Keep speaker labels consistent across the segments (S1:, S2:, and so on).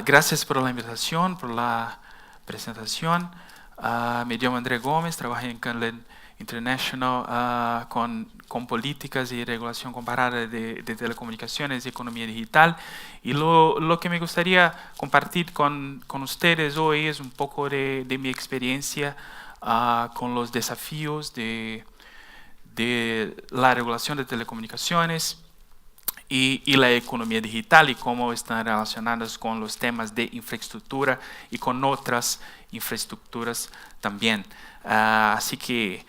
S1: Gracias por la invitación, por la presentación. Me llamo André Gómez, trabajo en Canlen International con políticas y regulación comparada de telecomunicaciones y economía digital. Y lo que me gustaría compartir con ustedes hoy es un poco de mi experiencia con los desafíos de la regulación de telecomunicaciones y la economía digital y cómo están relacionadas con los temas de infraestructura y con otras infraestructuras también. Así que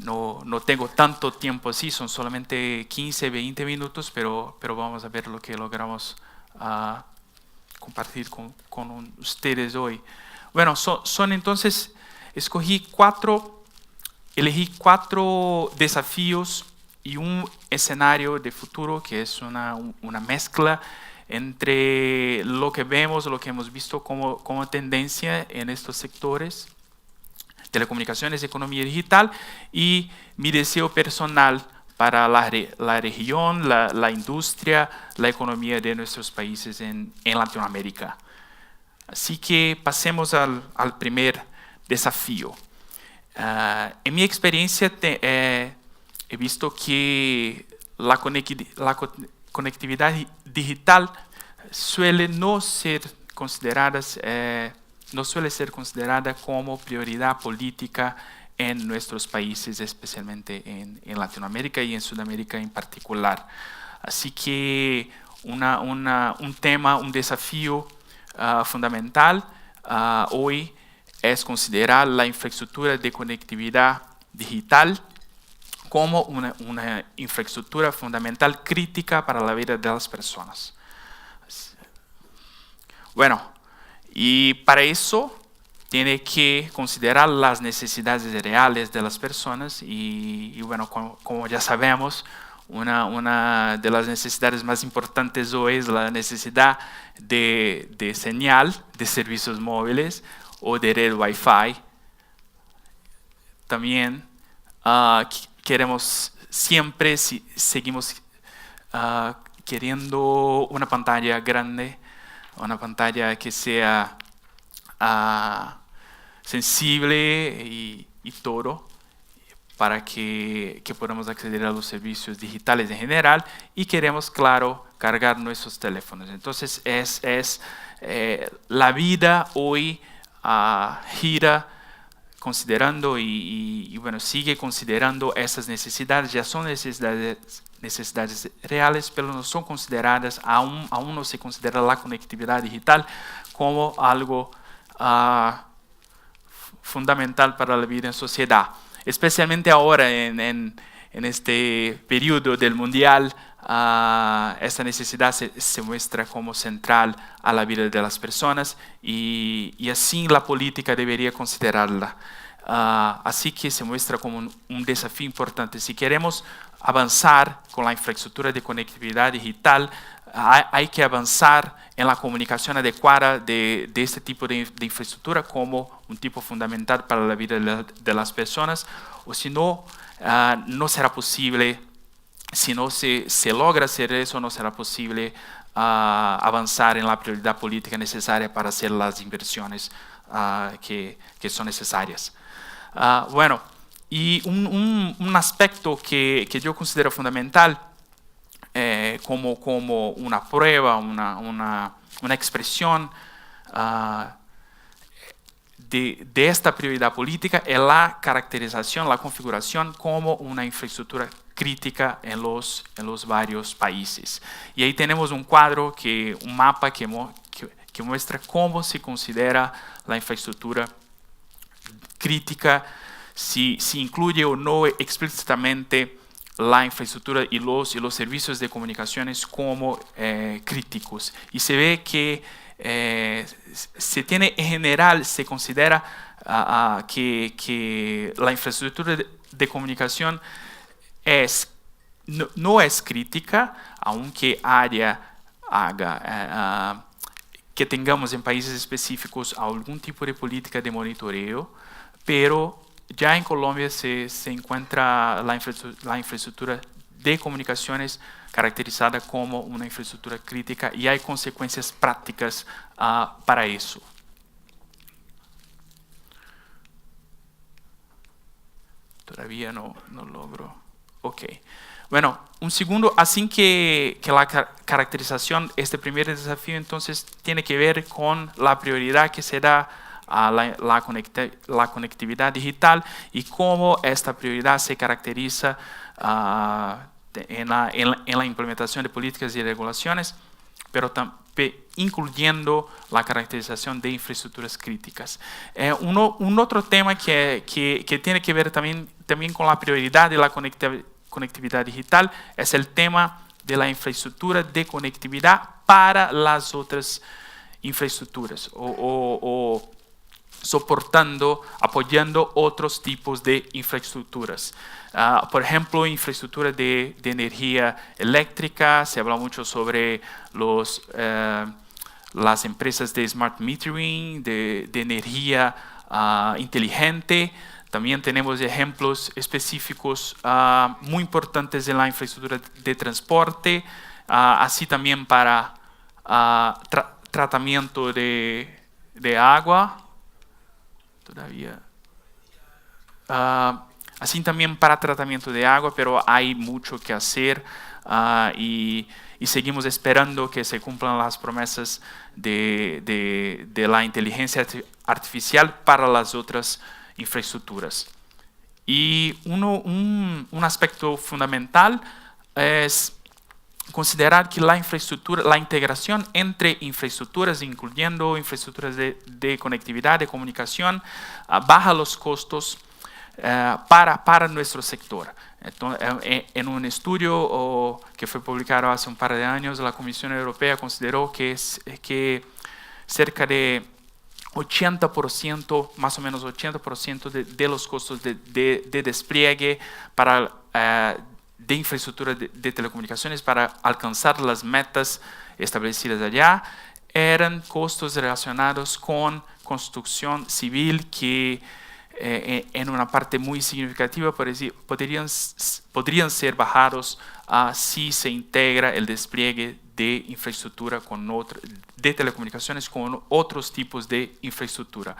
S1: no tengo tanto tiempo así, son solamente 15, 20 minutos, pero vamos a ver lo que logramos compartir con ustedes hoy. Bueno, entonces, elegí cuatro desafíos y un escenario de futuro que es una mezcla entre lo que vemos, lo que hemos visto como tendencia en estos sectores, telecomunicaciones, economía digital, y mi deseo personal para la región, la industria, la economía de nuestros países en Latinoamérica. Así que pasemos al primer desafío. En mi experiencia he visto que la conectividad digital suele ser considerada como prioridad política en nuestros países, especialmente en Latinoamérica y en Sudamérica en particular. Así que un desafío fundamental hoy es considerar la infraestructura de conectividad digital como una infraestructura fundamental crítica para la vida de las personas. Bueno, y para eso tiene que considerar las necesidades reales de las personas y bueno, como ya sabemos, una de las necesidades más importantes hoy es la necesidad de señal de servicios móviles o de red Wi-Fi. También seguimos queriendo una pantalla grande, una pantalla que sea sensible y todo, para que podamos acceder a los servicios digitales en general, y queremos, claro, cargar nuestros teléfonos. Entonces, la vida hoy gira considerando y bueno, sigue considerando esas necesidades. Ya son necesidades reales, pero no son consideradas, aún no se considera la conectividad digital como algo fundamental para la vida en sociedad. Especialmente ahora en este periodo del mundial, esta necesidad se muestra como central a la vida de las personas y así la política debería considerarla. Así que se muestra como un desafío importante. Si queremos avanzar con la infraestructura de conectividad digital, hay que avanzar en la comunicación adecuada de este tipo de infraestructura como un tipo fundamental para la vida de las personas, o si no, no será posible. Si no se logra hacer eso, no será posible avanzar en la prioridad política necesaria para hacer las inversiones que son necesarias. Bueno, y un aspecto que yo considero fundamental como una prueba, una expresión de esta prioridad política es la caracterización, la configuración como una infraestructura crítica en los varios países. Y ahí tenemos un cuadro, un mapa que muestra cómo se considera la infraestructura crítica, si incluye o no explícitamente la infraestructura y los servicios de comunicaciones como críticos. Y se ve que en general se considera que la infraestructura de comunicación no es crítica, aunque que tengamos en países específicos algún tipo de política de monitoreo, pero ya en Colombia se encuentra la infraestructura de comunicaciones caracterizada como una infraestructura crítica y hay consecuencias prácticas para eso. Todavía no logro. Ok. Bueno, un segundo, así que la caracterización, este primer desafío entonces tiene que ver con la prioridad que se da a la conectividad digital y cómo esta prioridad se caracteriza en la implementación de políticas y regulaciones, pero incluyendo la caracterización de infraestructuras críticas. Un otro tema que tiene que ver también con la prioridad de la conectividad digital es el tema de la infraestructura de conectividad para las otras infraestructuras o soportando, apoyando otros tipos de infraestructuras. Por ejemplo, infraestructura de energía eléctrica, se habla mucho sobre las empresas de smart metering, de energía inteligente. También tenemos ejemplos específicos muy importantes en la infraestructura de transporte, así también para tratamiento de agua. Todavía. Así también para tratamiento de agua, pero hay mucho que hacer y seguimos esperando que se cumplan las promesas de la inteligencia artificial para las otras infraestructuras. Y un aspecto fundamental es considerar que la infraestructura, la integración entre infraestructuras, incluyendo infraestructuras de conectividad, de comunicación, baja los costos para nuestro sector. Entonces, en un estudio que fue publicado hace un par de años, la Comisión Europea consideró que cerca de 80%, más o menos 80% de los costos de despliegue de infraestructura de telecomunicaciones para alcanzar las metas establecidas allá eran costos relacionados con construcción civil que en una parte muy significativa podrían ser bajados si se integra el despliegue de infraestructura de telecomunicaciones con otros tipos de infraestructura.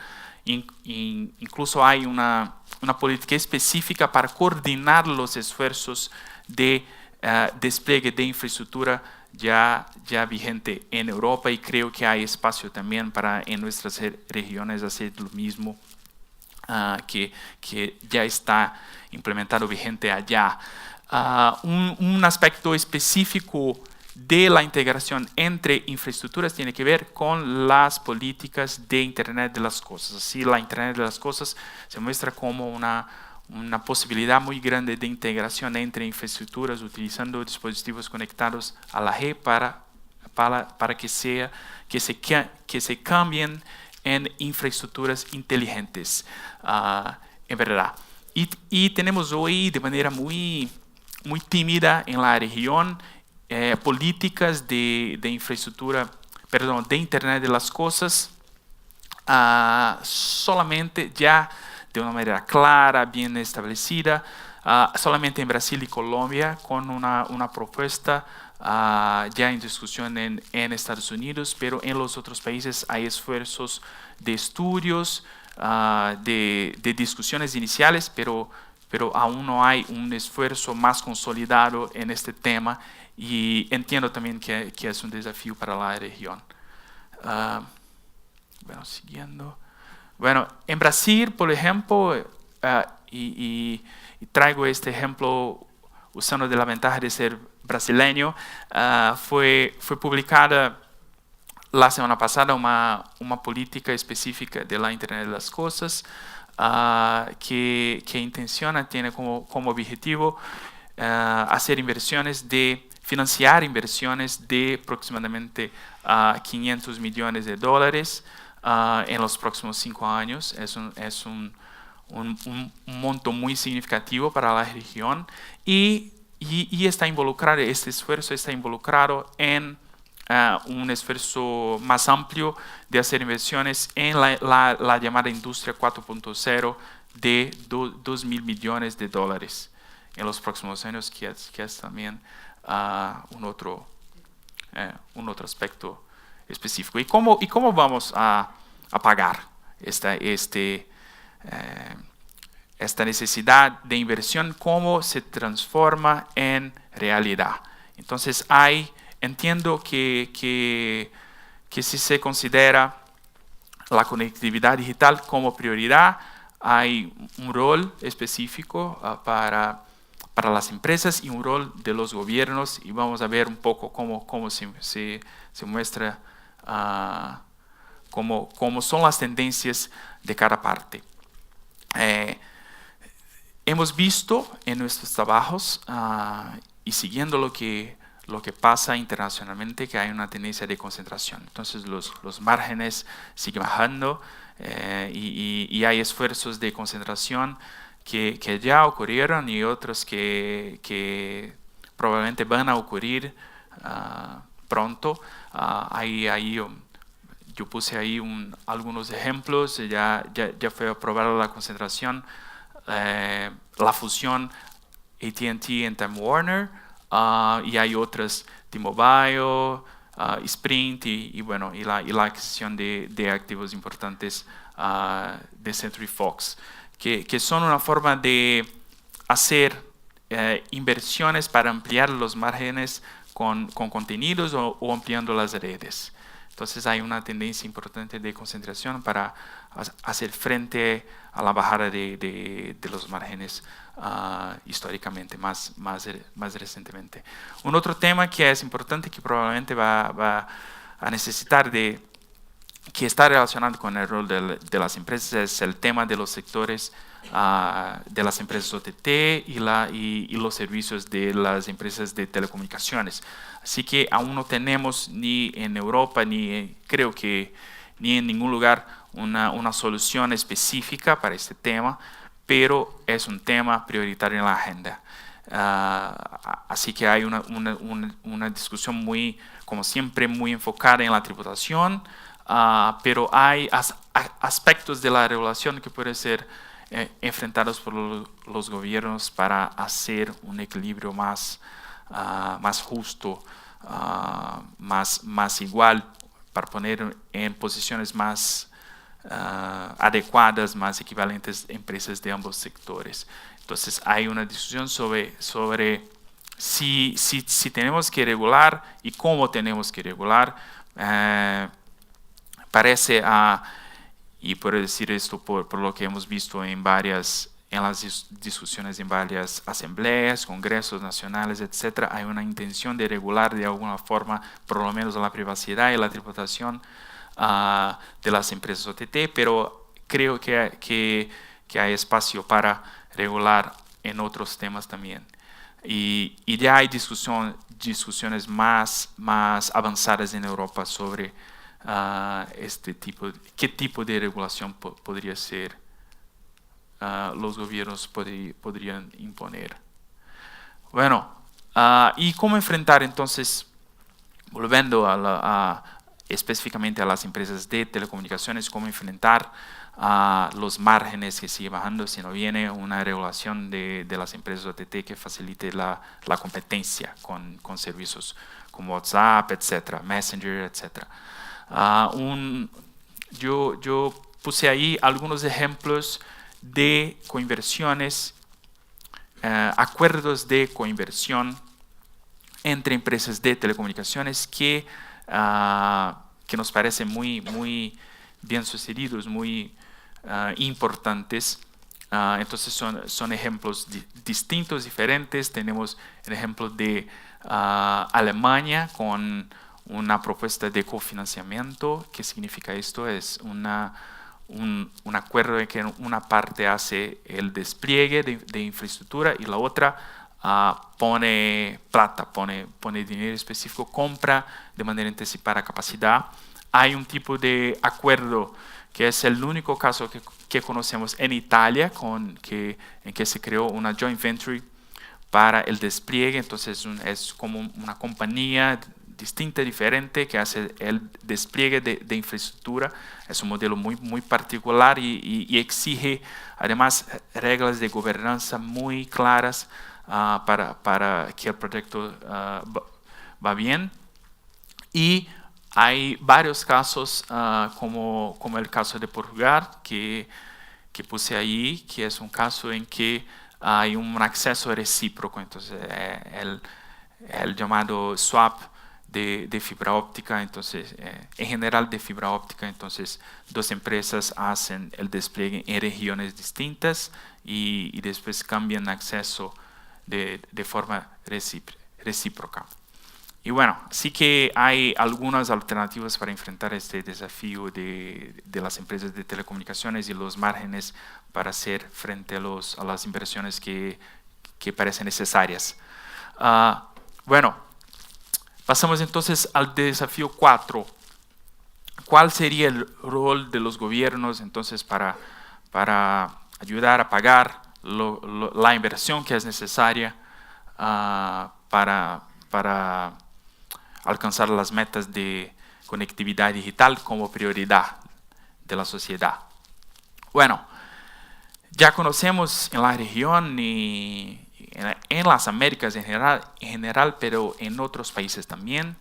S1: Incluso hay una política específica para coordinar los esfuerzos de despliegue de infraestructura ya vigente en Europa y creo que hay espacio también para en nuestras regiones hacer lo mismo que ya está implementado vigente allá. Un aspecto específico de la integración entre infraestructuras tiene que ver con las políticas de Internet de las Cosas. Así, la Internet de las Cosas se muestra como una posibilidad muy grande de integración entre infraestructuras utilizando dispositivos conectados a la red para que se cambien en infraestructuras inteligentes, en verdad. Y tenemos hoy de manera muy tímida en la región políticas de infraestructura, perdón, de Internet de las Cosas, solamente ya de una manera clara, bien establecida, solamente en Brasil y Colombia, con una propuesta ya en discusión en Estados Unidos, pero en los otros países hay esfuerzos de estudios, de discusiones iniciales, pero aún no hay un esfuerzo más consolidado en este tema y entiendo también que es un desafío para la región. Bueno, siguiendo. Bueno, en Brasil, por ejemplo, y traigo este ejemplo usando de la ventaja de ser brasileño, fue publicada la semana pasada una política específica de la Internet de las Cosas que intenciona, tiene como objetivo financiar inversiones de aproximadamente $500 millones en los próximos 5 años. Es un monto muy significativo para la región y está involucrado, este esfuerzo está involucrado en un esfuerzo más amplio de hacer inversiones en la llamada industria 4.0 de $2.000 millones. en los próximos años, que es también un otro aspecto específico. ¿Y cómo vamos a pagar esta necesidad de inversión? ¿Cómo se transforma en realidad? Entonces entiendo que si se considera la conectividad digital como prioridad, hay un rol específico para las empresas y un rol de los gobiernos, y vamos a ver un poco cómo se muestra, cómo son las tendencias de cada parte. Hemos visto en nuestros trabajos y siguiendo lo que pasa internacionalmente, que hay una tendencia de concentración. Entonces los márgenes siguen bajando y hay esfuerzos de concentración que ya ocurrieron y otros que probablemente van a ocurrir pronto. Yo puse ahí algunos ejemplos. Ya fue aprobada la concentración, la fusión AT&T en Time Warner, y hay otras, T-Mobile, Sprint y la adquisición de activos importantes de Century Fox, que son una forma de hacer inversiones para ampliar los márgenes con contenidos o ampliando las redes. Entonces hay una tendencia importante de concentración para hacer frente a la bajada de los márgenes históricamente, más recientemente. Un otro tema que es importante, que probablemente va a necesitar que está relacionado con el rol de las empresas, es el tema de los sectores de las empresas OTT y los servicios de las empresas de telecomunicaciones. Así que aún no tenemos ni en Europa, creo que ni en ningún lugar una solución específica para este tema, pero es un tema prioritario en la agenda. Así que hay una discusión muy, como siempre, muy enfocada en la tributación, pero hay aspectos de la regulación que pueden ser enfrentados por los gobiernos para hacer un equilibrio más justo, más igual, para poner en posiciones más adecuadas, más equivalentes empresas de ambos sectores. Entonces hay una discusión sobre si tenemos que regular y cómo tenemos que regular. Parece, y puedo decir esto por lo que hemos visto en las discusiones en varias asambleas, congresos nacionales, etc., hay una intención de regular de alguna forma, por lo menos, la privacidad y la tributación de las empresas OTT, pero creo que hay espacio para regular en otros temas también. Y ya hay discusiones más avanzadas en Europa sobre qué tipo de regulación podría ser los gobiernos podrían imponer. Bueno, ¿y cómo enfrentar entonces, volviendo específicamente a las empresas de telecomunicaciones, cómo enfrentar los márgenes que siguen bajando si no viene una regulación de las empresas OTT que facilite la competencia con servicios como WhatsApp, etcétera, Messenger, etcétera? Yo puse ahí algunos ejemplos de coinversiones, acuerdos de coinversión entre empresas de telecomunicaciones que nos parecen muy bien sucedidos, muy importantes. Entonces son ejemplos distintos, diferentes. Tenemos el ejemplo de Alemania con una propuesta de cofinanciamiento. ¿Qué significa esto? Es un acuerdo en que una parte hace el despliegue de infraestructura y la otra pone plata, pone dinero específico, compra de manera anticipada capacidad. Hay un tipo de acuerdo que es el único caso que conocemos en Italia, en que se creó una joint venture para el despliegue. Entonces es como una compañía distinta, diferente, que hace el despliegue de infraestructura. Es un modelo muy particular y exige además reglas de gobernanza muy claras para que el proyecto va bien. Y hay varios casos, como el caso de Portugal, que puse ahí, que es un caso en que hay un acceso recíproco. Entonces, el llamado swap de fibra óptica, entonces, en general de fibra óptica. Entonces, dos empresas hacen el despliegue en regiones distintas y después cambian acceso de forma recíproca. Y bueno, sí que hay algunas alternativas para enfrentar este desafío de las empresas de telecomunicaciones y los márgenes para hacer frente a las inversiones que parecen necesarias. Bueno, pasamos entonces al desafío 4. ¿Cuál sería el rol de los gobiernos entonces para ayudar a pagar la inversión que es necesaria para alcanzar las metas de conectividad digital como prioridad de la sociedad? Bueno, ya conocemos en la región y en las Américas en general, pero en otros países también,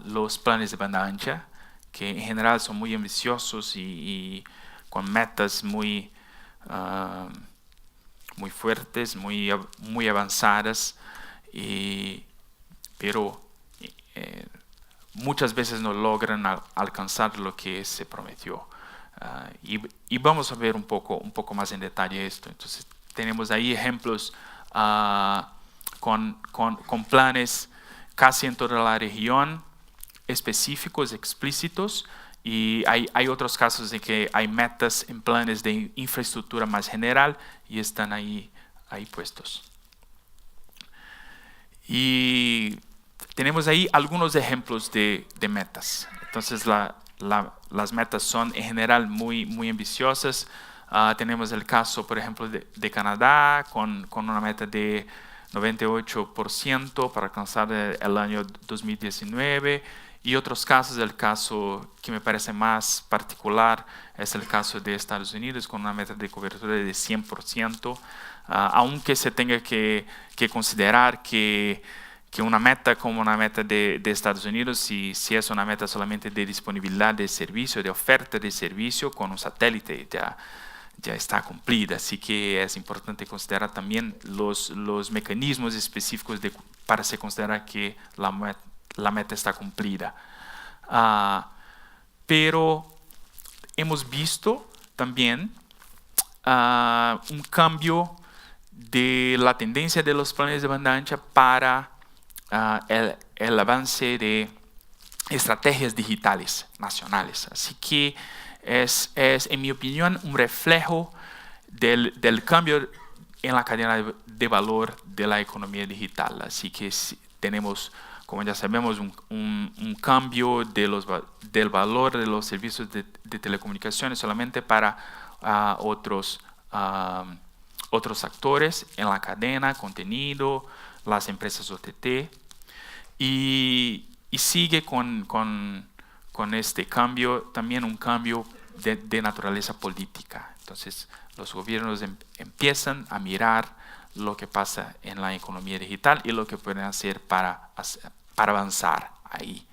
S1: los planes de banda ancha, que en general son muy ambiciosos y con metas muy fuertes, muy avanzadas, pero muchas veces no logran alcanzar lo que se prometió. Y vamos a ver un poco más en detalle esto. Entonces, tenemos ahí ejemplos con planes casi en toda la región, específicos, explícitos, y hay otros casos en que hay metas en planes de infraestructura más general y están ahí puestos. Y tenemos ahí algunos ejemplos de metas. Entonces, las metas son en general muy ambiciosas. Tenemos el caso, por ejemplo, de Canadá, con una meta de 98% para alcanzar el año 2019. Y otros casos, el caso que me parece más particular es el caso de Estados Unidos, con una meta de cobertura de 100%, aunque se tenga que considerar que una meta como una meta de Estados Unidos, si es una meta solamente de disponibilidad de servicio, de oferta de servicio con un satélite, ya está cumplida. Así que es importante considerar también los mecanismos específicos para se considerar que la meta está cumplida. Pero hemos visto también un cambio de la tendencia de los planes de banda ancha para el avance de estrategias digitales nacionales. Así que es, en mi opinión, un reflejo del cambio en la cadena de valor de la economía digital. Así que tenemos, como ya sabemos, un cambio del valor de los servicios de telecomunicaciones solamente para otros actores en la cadena, contenido, las empresas OTT, y sigue con este cambio, también un cambio de naturaleza política. Entonces, los gobiernos empiezan a mirar lo que pasa en la economía digital y lo que pueden hacer para avanzar ahí.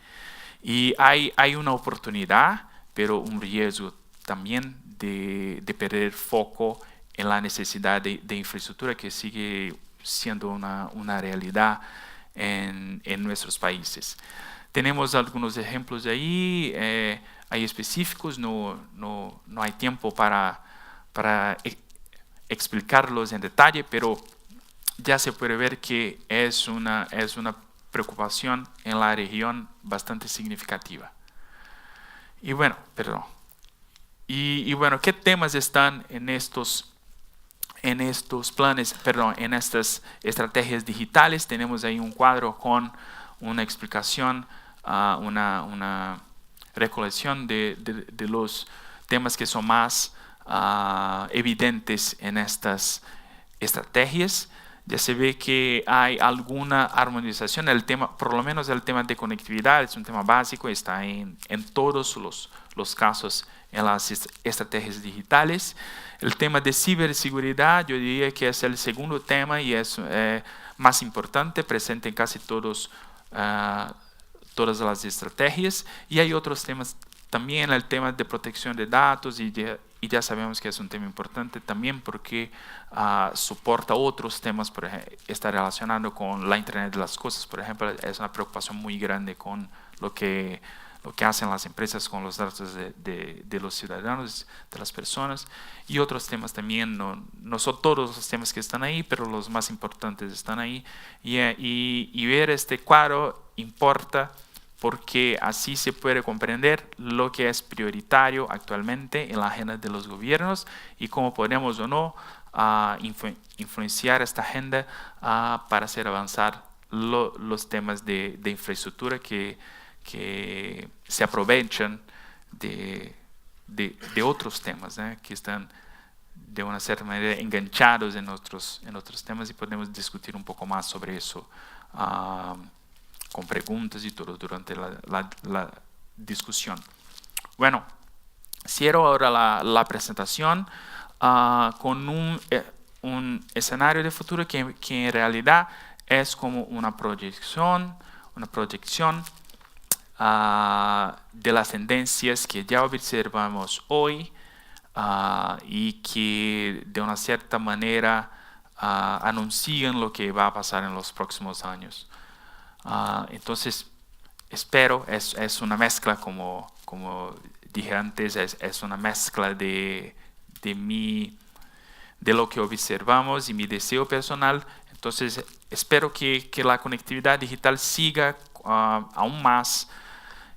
S1: Y hay una oportunidad, pero un riesgo también de perder foco en la necesidad de infraestructura que sigue siendo una realidad en nuestros países. Tenemos algunos ejemplos de ahí, hay específicos, no hay tiempo para explicarlos en detalle, pero ya se puede ver que es una preocupación en la región bastante significativa. Y bueno, ¿qué temas están en estos planes, en estas estrategias digitales? Tenemos ahí un cuadro con una explicación, una recolección de los temas que son más evidentes en estas estrategias. Ya se ve que hay alguna armonización. El tema, por lo menos el tema de conectividad, es un tema básico, está en todos los casos en las estrategias digitales. El tema de ciberseguridad, yo diría que es el segundo tema y es más importante, presente en casi todas las estrategias. Y hay otros temas también, el tema de protección de datos, y ya sabemos que es un tema importante también porque soporta otros temas, por ejemplo, está relacionado con la Internet de las Cosas, por ejemplo. Es una preocupación muy grande con lo que hacen las empresas con los datos de los ciudadanos, de las personas, y otros temas también. No son todos los temas que están ahí, pero los más importantes están ahí, y ver este cuadro importa porque así se puede comprender lo que es prioritario actualmente en la agenda de los gobiernos y cómo podemos o no influenciar esta agenda para hacer avanzar los temas de infraestructura que se aprovechan de otros temas, que están de una cierta manera enganchados en otros temas, y podemos discutir un poco más sobre eso con preguntas y todo durante la discusión. Bueno, cierro ahora la presentación con un escenario de futuro que en realidad es como una proyección de las tendencias que ya observamos hoy y que de una cierta manera anuncian lo que va a pasar en los próximos años. Entonces, espero, es una mezcla, como dije antes, es una mezcla de lo que observamos y mi deseo personal. Entonces, espero que la conectividad digital siga aún más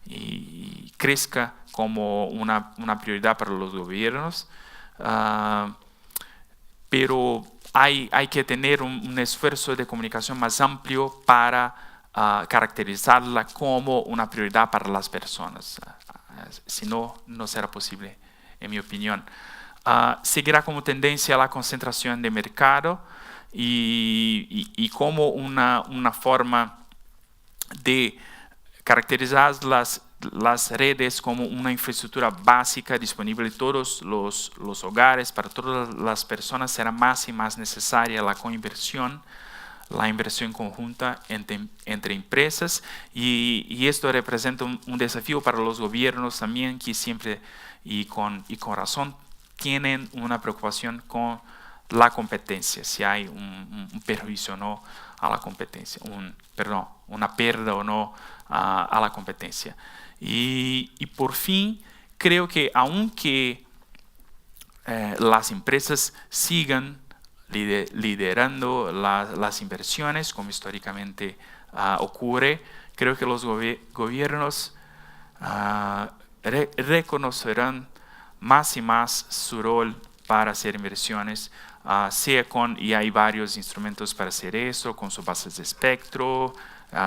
S1: y crezca como una prioridad para los gobiernos, pero hay que tener un esfuerzo de comunicación más amplio para caracterizarla como una prioridad para las personas. Si no, no será posible, en mi opinión. Seguirá como tendencia la concentración de mercado y como una forma de caracterizar las redes como una infraestructura básica disponible en todos los hogares, para todas las personas. Será más y más necesaria la coinversión, la inversión conjunta entre empresas, y esto representa un desafío para los gobiernos también, que siempre y con razón tienen una preocupación con la competencia, si hay un perjuicio o no a la competencia, una pérdida o no a la competencia. Y por fin, creo que aunque las empresas sigan liderando las inversiones, como históricamente ocurre, creo que los gobiernos reconocerán más y más su rol para hacer inversiones, y hay varios instrumentos para hacer eso, con sus bases de espectro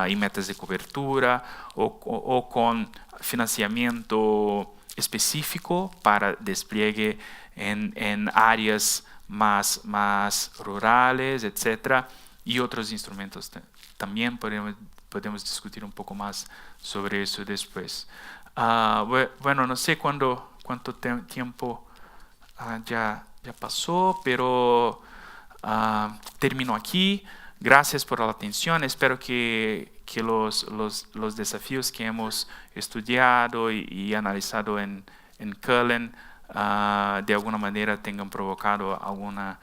S1: y metas de cobertura, o con financiamiento específico para despliegue en áreas más rurales, etc. Y otros instrumentos. También podemos discutir un poco más sobre eso después. Bueno, no sé cuánto tiempo ya pasó, pero termino aquí. Gracias por la atención. Espero que los desafíos que hemos estudiado y analizado en Cullen de alguna manera tengan provocado alguna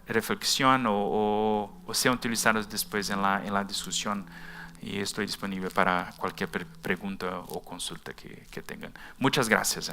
S1: reflexión o sean utilizados después en la discusión, y estoy disponible para cualquier pregunta o consulta que tengan. Muchas gracias.